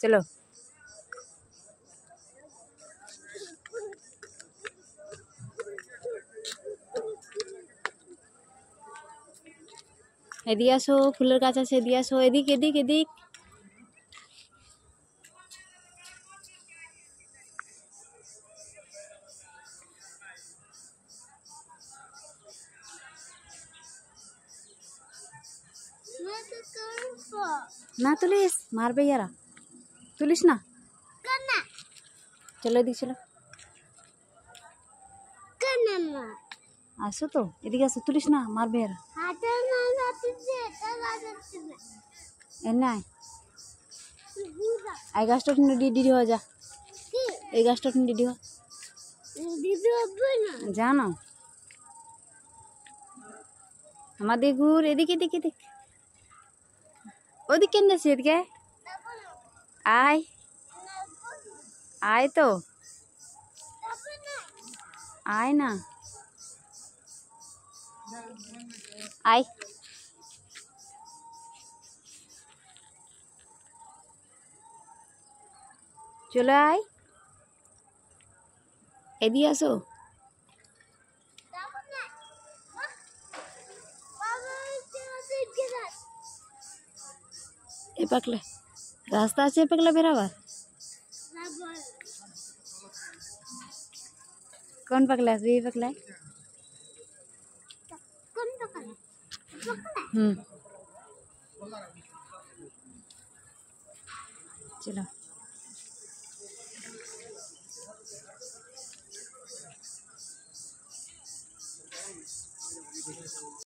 चलो एदिके आसो फुलेर गाछ आछे एदिके आसो एदिक एदिक एदिक ना तुलिस मारबे यारा तुलिस ना चलो एदिक चलो आसो तो एदिके आसो तुलिस ना मारबे यारा एना आई गाछटा डिडी हो जा এই গাছটা ডিডি हो জানো আমাদের ঘুর এদিকে এদিকে এদিক ওদিকে কেন যাচ্ছি এদিকে আয় আয় তো আয় না আয় চলে আয় এদিকে আসো ए पकले रास्ता আছে पकले बेराबर कौन पकला ये पकला कौन पकला चलो